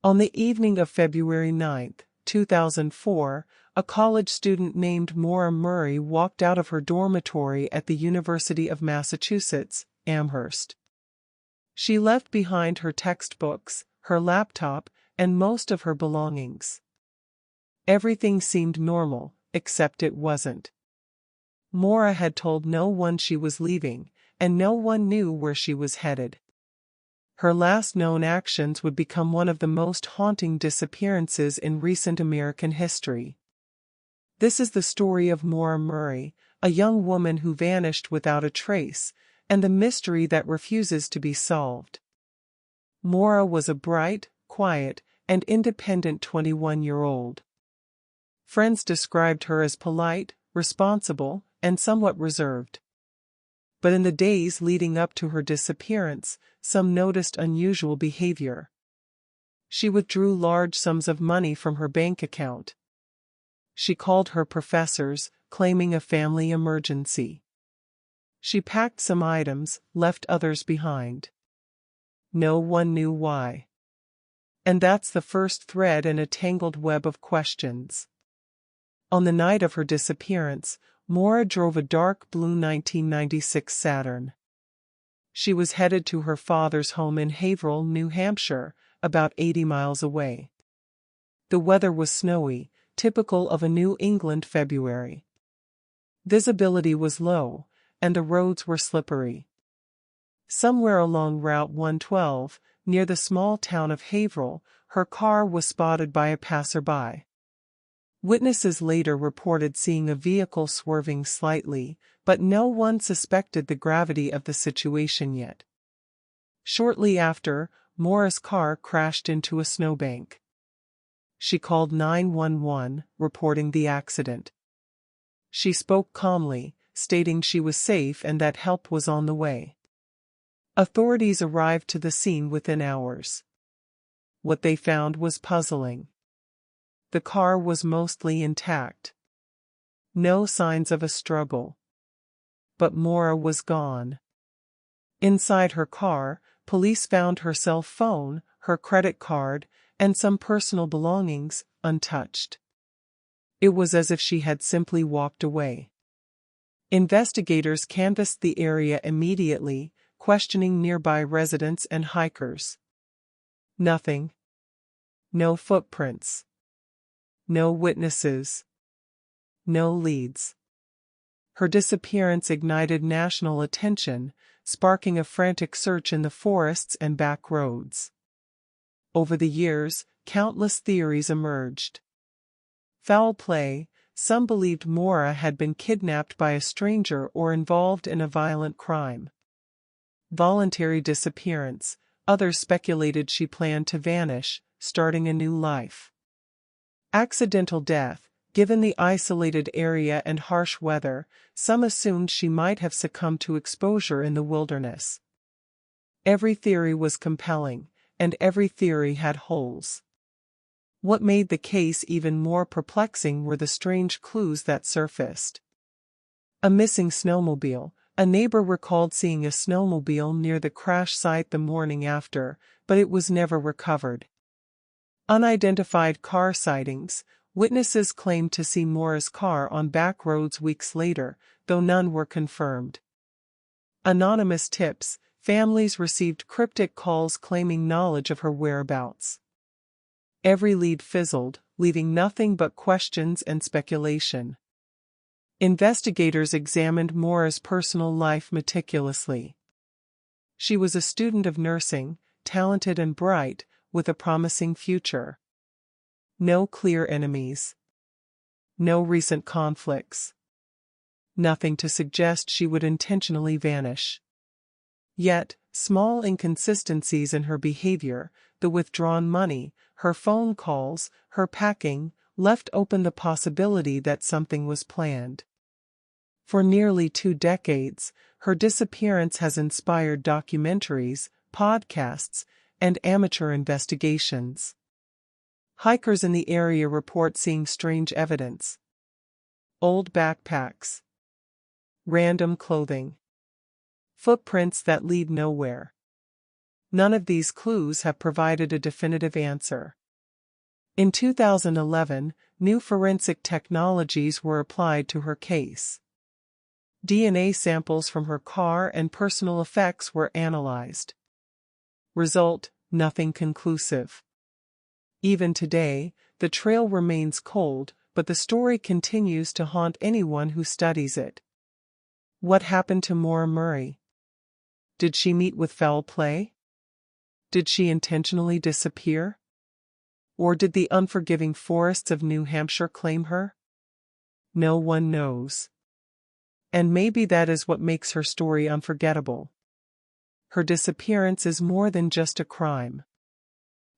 On the evening of February 9, 2004, a college student named Maura Murray walked out of her dormitory at the University of Massachusetts, Amherst. She left behind her textbooks, her laptop, and most of her belongings. Everything seemed normal, except it wasn't. Maura had told no one she was leaving, and no one knew where she was headed. Her last known actions would become one of the most haunting disappearances in recent American history. This is the story of Maura Murray, a young woman who vanished without a trace, and the mystery that refuses to be solved. Maura was a bright, quiet, and independent 21-year-old. Friends described her as polite, responsible, and somewhat reserved. But in the days leading up to her disappearance, some noticed unusual behavior. She withdrew large sums of money from her bank account. She called her professors, claiming a family emergency. She packed some items, left others behind. No one knew why. And that's the first thread in a tangled web of questions. On the night of her disappearance, Maura drove a dark blue 1996 Saturn. She was headed to her father's home in Haverhill, New Hampshire, about 80 miles away. The weather was snowy, typical of a New England February. Visibility was low, and the roads were slippery. Somewhere along Route 112, near the small town of Haverhill, her car was spotted by a passerby. Witnesses later reported seeing a vehicle swerving slightly, but no one suspected the gravity of the situation yet. Shortly after, Maura's car crashed into a snowbank. She called 911, reporting the accident. She spoke calmly, stating she was safe and that help was on the way. Authorities arrived to the scene within hours. What they found was puzzling. The car was mostly intact. No signs of a struggle. But Maura was gone. Inside her car, police found her cell phone, her credit card, and some personal belongings, untouched. It was as if she had simply walked away. Investigators canvassed the area immediately, questioning nearby residents and hikers. Nothing. No footprints. No witnesses. No leads. Her disappearance ignited national attention, sparking a frantic search in the forests and back roads. Over the years, countless theories emerged. Foul play. Some believed Maura had been kidnapped by a stranger or involved in a violent crime. Voluntary disappearance. Others speculated she planned to vanish, starting a new life. Accidental death. Given the isolated area and harsh weather, some assumed she might have succumbed to exposure in the wilderness. Every theory was compelling, and every theory had holes. What made the case even more perplexing were the strange clues that surfaced. A missing snowmobile. A neighbor recalled seeing a snowmobile near the crash site the morning after, but it was never recovered. Unidentified car sightings. Witnesses claimed to see Maura's car on back roads weeks later, though none were confirmed. Anonymous tips. Families received cryptic calls claiming knowledge of her whereabouts. Every lead fizzled, leaving nothing but questions and speculation. Investigators examined Maura's personal life meticulously. She was a student of nursing, talented and bright, with a promising future. No clear enemies. No recent conflicts. Nothing to suggest she would intentionally vanish. Yet, small inconsistencies in her behavior, the withdrawn money, her phone calls, her packing, left open the possibility that something was planned. For nearly 2 decades, her disappearance has inspired documentaries, podcasts, and amateur investigations. Hikers in the area report seeing strange evidence. Old backpacks. Random clothing. Footprints that lead nowhere. None of these clues have provided a definitive answer. In 2011, new forensic technologies were applied to her case. DNA samples from her car and personal effects were analyzed. Result: nothing conclusive. Even today, the trail remains cold, but the story continues to haunt anyone who studies it. What happened to Maura Murray? Did she meet with foul play? Did she intentionally disappear? Or did the unforgiving forests of New Hampshire claim her? No one knows. And maybe that is what makes her story unforgettable. Her disappearance is more than just a crime.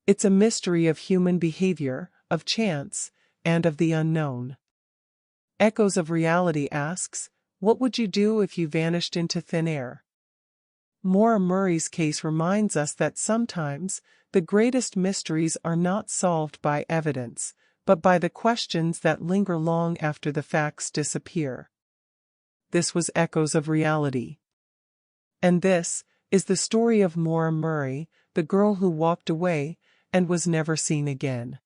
It's a mystery of human behavior, of chance, and of the unknown. Echoes of Reality asks, what would you do if you vanished into thin air? Maura Murray's case reminds us that sometimes, the greatest mysteries are not solved by evidence, but by the questions that linger long after the facts disappear. This was Echoes of Reality. And this is the story of Maura Murray, the girl who walked away and was never seen again.